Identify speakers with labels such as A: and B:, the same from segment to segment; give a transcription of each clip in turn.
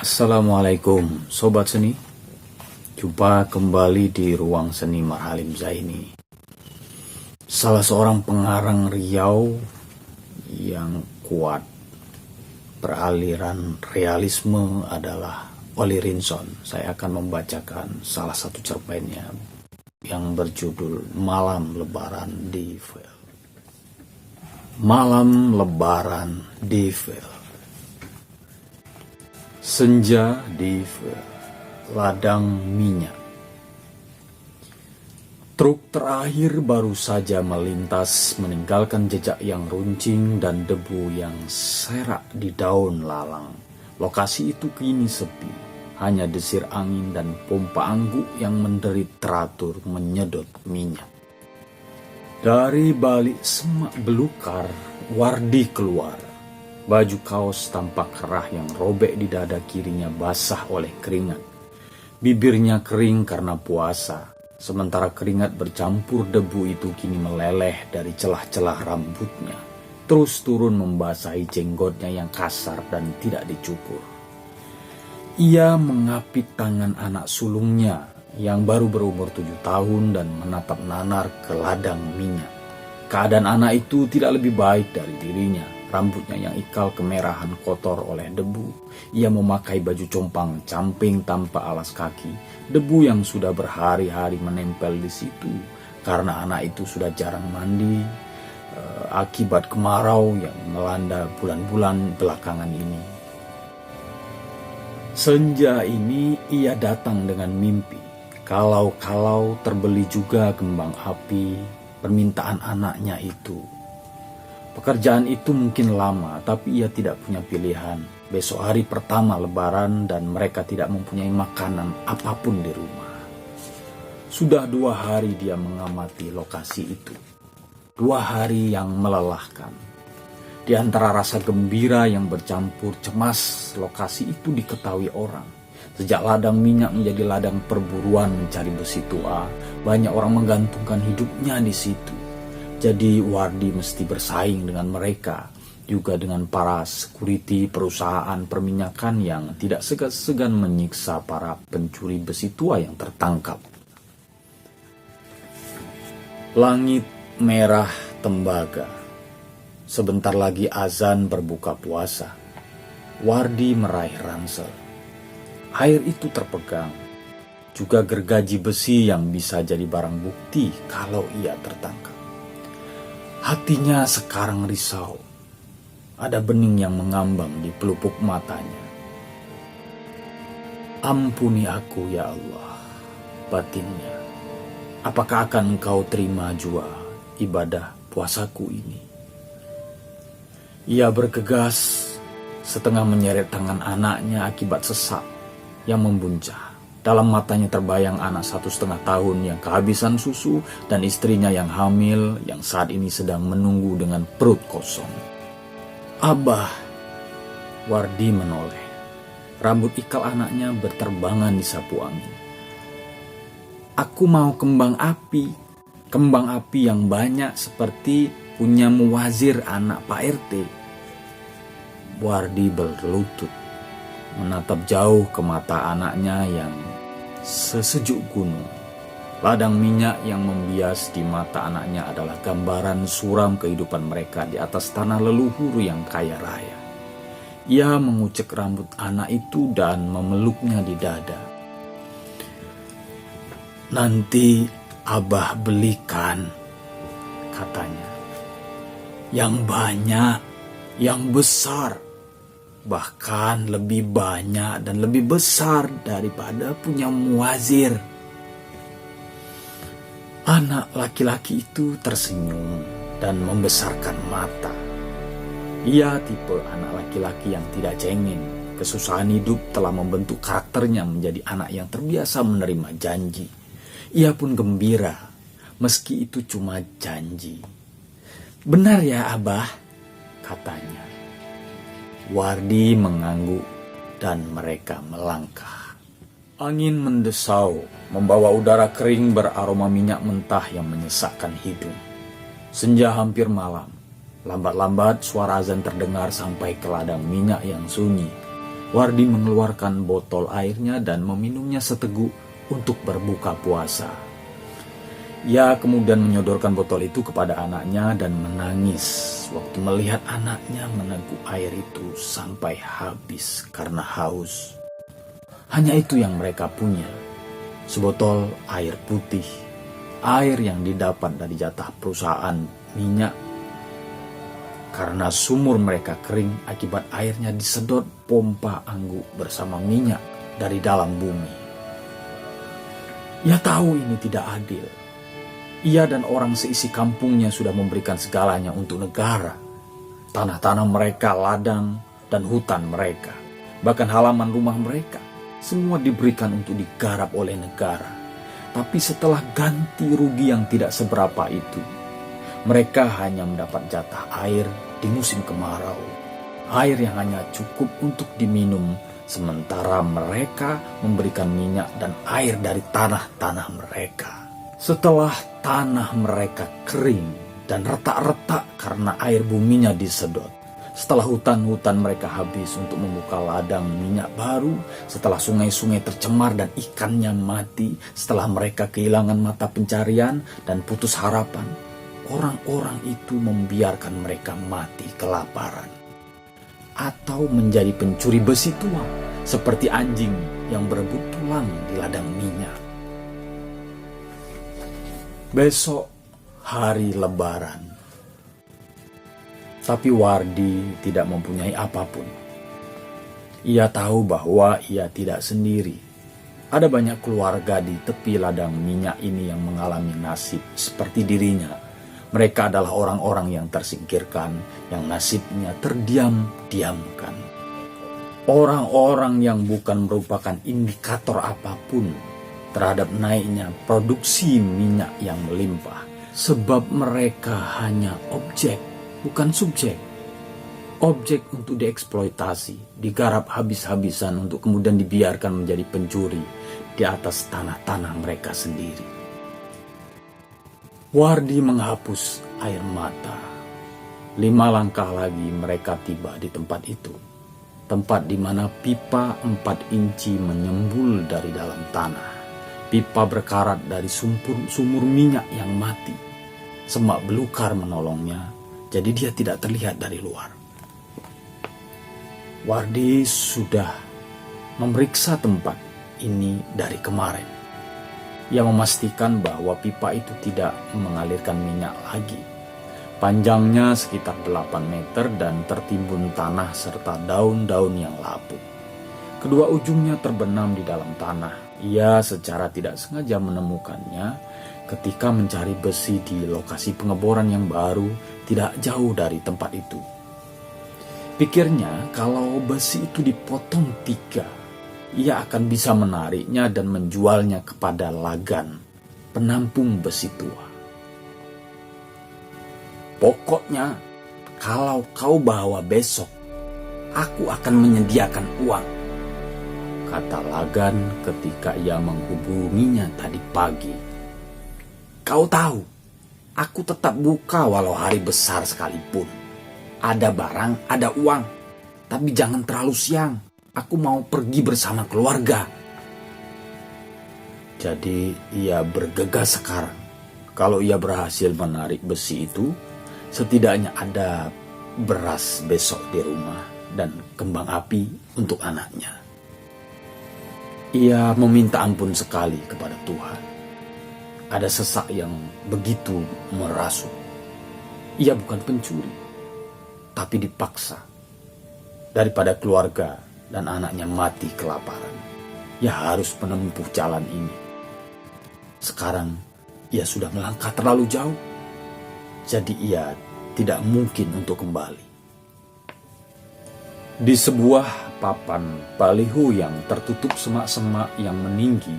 A: Assalamualaikum Sobat Seni. Jumpa kembali di Ruang Seni Marhalim Zaini. Salah seorang pengarang Riau yang kuat beraliran realisme adalah Olly Rinson. Saya akan membacakan salah satu cerpennya yang berjudul Malam Lebaran di Vel. Malam Lebaran di Vel. Senja di ladang minyak. Truk terakhir baru saja melintas meninggalkan jejak yang runcing dan debu yang serak di daun lalang. Lokasi itu kini sepi, hanya desir angin dan pompa angguk yang menderit teratur menyedot minyak. Dari balik semak belukar, Wardi keluar. Baju kaos tampak kerah yang robek di dada kirinya basah oleh keringat. Bibirnya kering karena puasa, sementara keringat bercampur debu itu kini meleleh dari celah-celah rambutnya, terus turun membasahi jenggotnya yang kasar dan tidak dicukur. Ia mengapit tangan anak sulungnya yang baru berumur 7 tahun dan menatap nanar ke ladang minyak. Keadaan anak itu tidak lebih baik dari dirinya. Rambutnya yang ikal kemerahan kotor oleh debu. Ia memakai baju compang camping tanpa alas kaki. Debu yang sudah berhari-hari menempel di situ karena anak itu sudah jarang mandi akibat kemarau yang melanda bulan-bulan belakangan ini. Senja ini ia datang dengan mimpi. Kalau-kalau terbeli juga kembang api permintaan anaknya itu. Pekerjaan itu mungkin lama, tapi ia tidak punya pilihan. Besok hari pertama Lebaran dan mereka tidak mempunyai makanan apapun di rumah. Sudah 2 hari dia mengamati lokasi itu. 2 hari yang melelahkan. Di antara rasa gembira yang bercampur cemas, lokasi itu diketahui orang. Sejak ladang minyak menjadi ladang perburuan mencari besi tua, banyak orang menggantungkan hidupnya di situ. Jadi Wardi mesti bersaing dengan mereka, juga dengan para security perusahaan perminyakan yang tidak segan-segan menyiksa para pencuri besi tua yang tertangkap. Langit merah tembaga. Sebentar lagi azan berbuka puasa. Wardi meraih ransel. Air itu terpegang. Juga gergaji besi yang bisa jadi barang bukti kalau ia tertangkap. Hatinya sekarang risau. Ada bening yang mengambang di pelupuk matanya. Ampuni aku ya Allah, batinnya. Apakah akan engkau terima jua ibadah puasaku ini? Ia bergegas, setengah menyeret tangan anaknya akibat sesak yang membuncah. Dalam matanya terbayang anak 1,5 tahun yang kehabisan susu dan istrinya yang hamil yang saat ini sedang menunggu dengan perut kosong. Abah, Wardi menoleh. Rambut ikal anaknya berterbangan di sapu angin. Aku mau kembang api. Kembang api yang banyak seperti punya Muwazir anak Pak RT. Wardi berlutut, menatap jauh ke mata anaknya yang sesejuk gunung. Ladang minyak yang membias di mata anaknya adalah gambaran suram kehidupan mereka di atas tanah leluhur yang kaya raya. Ia mengucek rambut anak itu dan memeluknya di dada. Nanti Abah belikan, katanya. Yang banyak, yang besar. Bahkan lebih banyak dan lebih besar daripada punya Muwazir. Anak laki-laki itu tersenyum dan membesarkan mata. Ia tipe anak laki-laki yang tidak cengeng. Kesusahan hidup telah membentuk karakternya menjadi anak yang terbiasa menerima janji. Ia pun gembira, meski itu cuma janji. Benar ya Abah, katanya. Wardi mengangguk dan mereka melangkah. Angin mendesau, membawa udara kering beraroma minyak mentah yang menyesakkan hidung. Senja hampir malam. Lambat-lambat suara azan terdengar sampai ke ladang minyak yang sunyi. Wardi mengeluarkan botol airnya dan meminumnya seteguk untuk berbuka puasa. Ia kemudian menyodorkan botol itu kepada anaknya dan menangis waktu melihat anaknya meneguk air itu sampai habis karena haus. Hanya itu yang mereka punya, sebotol air putih, air yang didapat dari jatah perusahaan minyak. Karena sumur mereka kering akibat airnya disedot pompa angguk bersama minyak dari dalam bumi. Ia tahu ini tidak adil. Ia dan orang seisi kampungnya sudah memberikan segalanya untuk negara. Tanah-tanah mereka, ladang, dan hutan mereka, bahkan halaman rumah mereka, semua diberikan untuk digarap oleh negara. Tapi setelah ganti rugi yang tidak seberapa itu, mereka hanya mendapat jatah air di musim kemarau. Air yang hanya cukup untuk diminum, sementara mereka memberikan minyak dan air dari tanah-tanah mereka. Setelah tanah mereka kering dan retak-retak karena air buminya disedot, setelah hutan-hutan mereka habis untuk membuka ladang minyak baru, setelah sungai-sungai tercemar dan ikannya mati, setelah mereka kehilangan mata pencarian dan putus harapan, orang-orang itu membiarkan mereka mati kelaparan atau menjadi pencuri besi tua seperti anjing yang berebut tulang di ladang minyak. Besok hari Lebaran, tapi Wardi tidak mempunyai apapun. Ia tahu bahwa ia tidak sendiri. Ada banyak keluarga di tepi ladang minyak ini yang mengalami nasib seperti dirinya. Mereka adalah orang-orang yang tersingkirkan, yang nasibnya terdiam-diamkan. Orang-orang yang bukan merupakan indikator apapun terhadap naiknya produksi minyak yang melimpah, sebab mereka hanya objek, bukan subjek. Objek untuk dieksploitasi, digarap habis-habisan untuk kemudian dibiarkan menjadi pencuri di atas tanah-tanah mereka sendiri. Wardi menghapus air mata. 5 langkah lagi mereka tiba di tempat itu. Tempat di mana pipa 4 inci menyembul dari dalam tanah. Pipa berkarat dari sumur minyak yang mati. Semak belukar menolongnya, jadi dia tidak terlihat dari luar. Wardi sudah memeriksa tempat ini dari kemarin. Ia memastikan bahwa pipa itu tidak mengalirkan minyak lagi. Panjangnya sekitar 8 meter dan tertimbun tanah serta daun-daun yang lapuk. Kedua ujungnya terbenam di dalam tanah. Ia secara tidak sengaja menemukannya ketika mencari besi di lokasi pengeboran yang baru tidak jauh dari tempat itu. Pikirnya kalau besi itu dipotong 3, ia akan bisa menariknya dan menjualnya kepada Lagan, penampung besi tua. Pokoknya, kalau kau bawa besok, aku akan menyediakan uang, kata Lagan ketika ia menghubunginya tadi pagi. Kau tahu, aku tetap buka walau hari besar sekalipun. Ada barang, ada uang, tapi jangan terlalu siang. Aku mau pergi bersama keluarga. Jadi ia bergegas sekarang. Kalau ia berhasil menarik besi itu, setidaknya ada beras besok di rumah dan kembang api untuk anaknya. Ia meminta ampun sekali kepada Tuhan. Ada sesak yang begitu merasuk. Ia bukan pencuri, tapi dipaksa. Daripada keluarga dan anaknya mati kelaparan, ia harus menempuh jalan ini. Sekarang ia sudah melangkah terlalu jauh, jadi ia tidak mungkin untuk kembali. Di sebuah papan baliho yang tertutup semak-semak yang meninggi,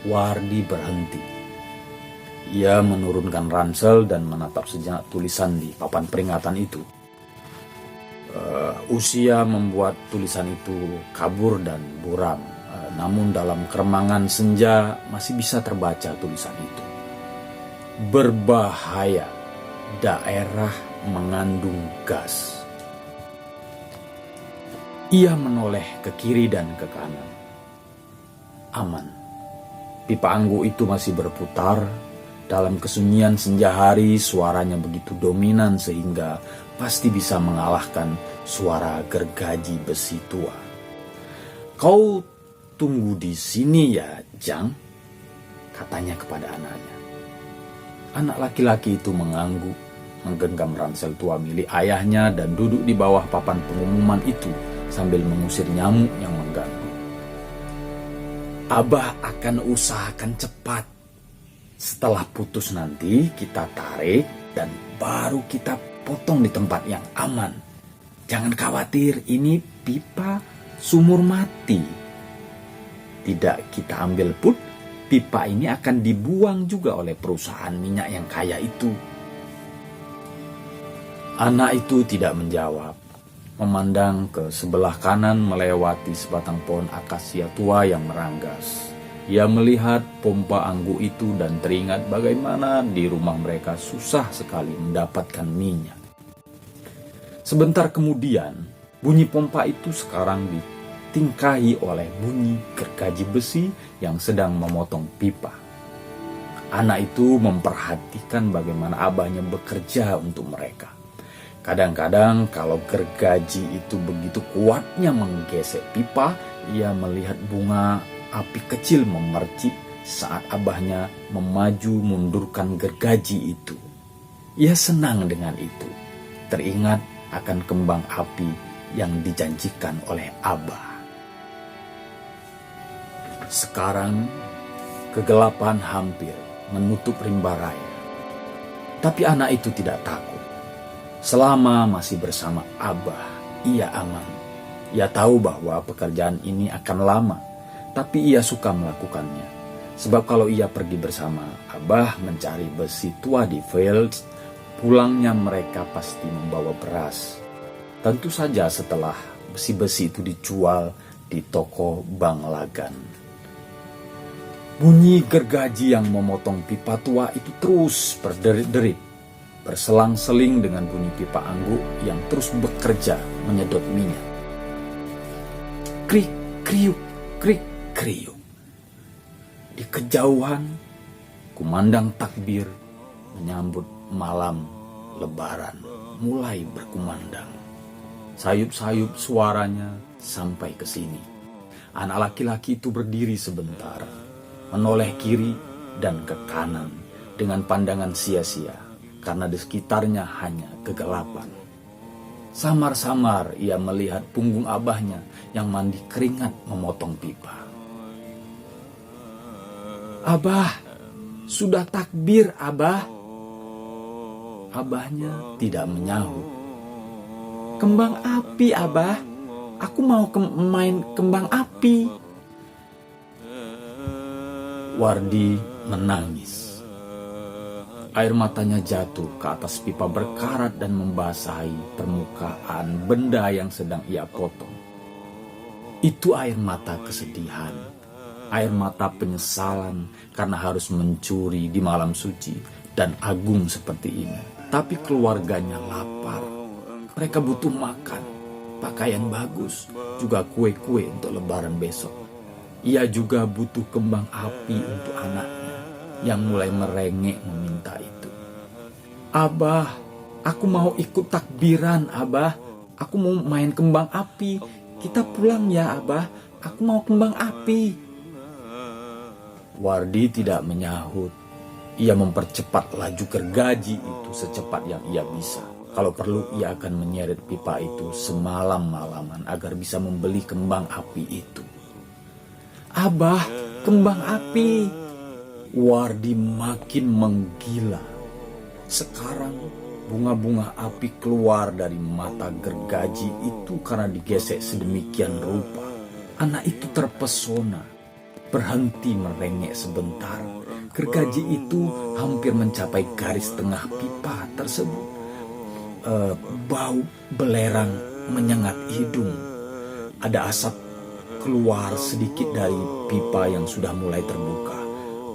A: Wardi berhenti. Ia menurunkan ransel dan menatap sejenak tulisan di papan peringatan itu. Usia membuat tulisan itu kabur dan buram, namun dalam keremangan senja masih bisa terbaca tulisan itu. Berbahaya, daerah mengandung gas. Ia menoleh ke kiri dan ke kanan. Aman. Pipa anggur itu masih berputar. Dalam kesunyian senja hari, suaranya begitu dominan sehingga pasti bisa mengalahkan suara gergaji besi tua. "Kau tunggu di sini ya, Jang," katanya kepada anaknya. Anak laki-laki itu mengangguk, menggenggam ransel tua milik ayahnya dan duduk di bawah papan pengumuman itu sambil mengusir nyamuk yang mengganggu. "Abah akan usahakan cepat. Setelah putus nanti kita tarik dan baru kita potong di tempat yang aman. Jangan khawatir, ini pipa sumur mati. Tidak kita ambil pun, pipa ini akan dibuang juga oleh perusahaan minyak yang kaya itu." Anak itu tidak menjawab. Memandang ke sebelah kanan melewati sebatang pohon akasia tua yang meranggas. Ia melihat pompa anggur itu dan teringat bagaimana di rumah mereka susah sekali mendapatkan minyak. Sebentar kemudian, bunyi pompa itu sekarang ditingkahi oleh bunyi gergaji besi yang sedang memotong pipa. Anak itu memperhatikan bagaimana abahnya bekerja untuk mereka. Kadang-kadang kalau gergaji itu begitu kuatnya menggesek pipa, ia melihat bunga api kecil memercik saat abahnya memaju mundurkan gergaji itu. Ia senang dengan itu, teringat akan kembang api yang dijanjikan oleh abah. Sekarang kegelapan hampir menutup rimba raya. Tapi anak itu tidak takut. Selama masih bersama abah, ia aman. Ia tahu bahwa pekerjaan ini akan lama, tapi ia suka melakukannya. Sebab kalau ia pergi bersama abah mencari besi tua di Fields, pulangnya mereka pasti membawa beras. Tentu saja setelah besi-besi itu dijual di toko Bang Lagan. Bunyi gergaji yang memotong pipa tua itu terus berderit-derit, berselang-seling dengan bunyi pipa anggur yang terus bekerja menyedot minyak. Krik, kriuk, krik, kriuk. Di kejauhan, kumandang takbir menyambut malam lebaran mulai berkumandang. Sayup-sayup suaranya sampai ke sini. Anak laki-laki itu berdiri sebentar, menoleh kiri dan ke kanan dengan pandangan sia-sia, karena di sekitarnya hanya kegelapan. Samar-samar ia melihat punggung abahnya yang mandi keringat memotong pipa. "Abah, sudah takbir, Abah." Abahnya tidak menyahut. "Kembang api, Abah. Aku mau main kembang api." Wardi menangis. Air matanya jatuh ke atas pipa berkarat dan membasahi permukaan benda yang sedang ia potong. Itu air mata kesedihan, air mata penyesalan karena harus mencuri di malam suci dan agung seperti ini. Tapi keluarganya lapar, mereka butuh makan, pakaian bagus, juga kue-kue untuk lebaran besok. Ia juga butuh kembang api untuk anaknya yang mulai merengek meminta itu. "Abah, aku mau ikut takbiran, Abah. Aku mau main kembang api. Kita pulang ya, Abah. Aku mau kembang api." Wardi tidak menyahut. Ia mempercepat laju gergaji itu secepat yang ia bisa. Kalau perlu, ia akan menyeret pipa itu semalam-malaman agar bisa membeli kembang api itu. "Abah, kembang api." Wardi makin menggila. Sekarang bunga-bunga api keluar dari mata gergaji itu karena digesek sedemikian rupa. Anak itu terpesona, berhenti merengek sebentar. Gergaji itu hampir mencapai garis tengah pipa tersebut. Bau belerang menyengat hidung. Ada asap keluar sedikit dari pipa yang sudah mulai terbuka.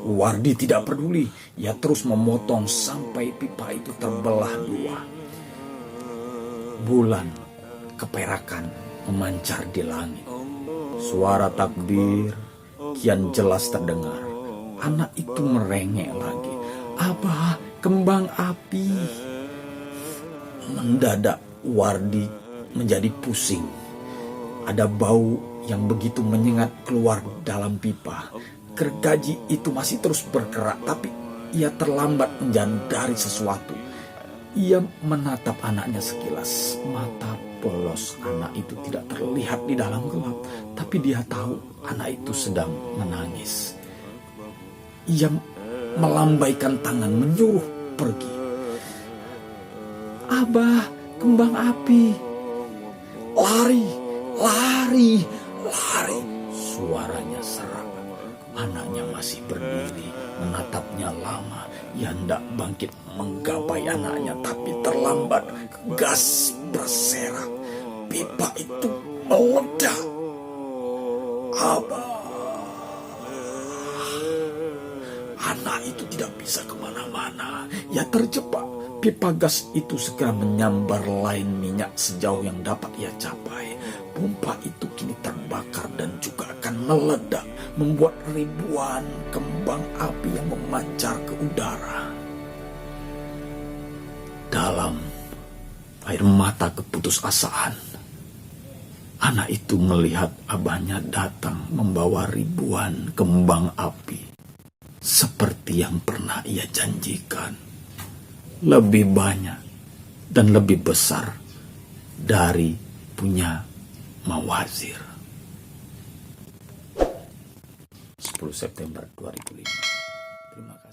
A: Wardi tidak peduli, ia terus memotong sampai pipa itu terbelah dua. Bulan keperakan memancar di langit. Suara takbir kian jelas terdengar. Anak itu merengek lagi, "Abah, kembang api." Mendadak Wardi menjadi pusing. Ada bau yang begitu menyengat keluar dalam pipa. Gergaji itu masih terus bergerak, tapi ia terlambat menyadari sesuatu. Ia menatap anaknya sekilas. Mata polos anak itu tidak terlihat di dalam gelap, tapi dia tahu anak itu sedang menangis. Ia melambaikan tangan menyuruh pergi. "Abah, kembang api! Lari, lari, lari!" Suaranya serak. Anaknya masih berdiri, menatapnya lama. Ia hendak bangkit menggapai anaknya, tapi terlambat. Gas berserak. Pipa itu meledak. "Abah!" Anak itu tidak bisa kemana-mana. Ia terjebak. Pipa gas itu segera menyambar lain minyak sejauh yang dapat ia capai. Pompa itu kini terbakar dan juga akan meledak, membuat ribuan kembang api yang memancar ke udara. Dalam air mata keputusasaan, anak itu melihat abahnya datang membawa ribuan kembang api, seperti yang pernah ia janjikan. Lebih banyak dan lebih besar dari punya Mawazir. 10 September 2005. Terima kasih.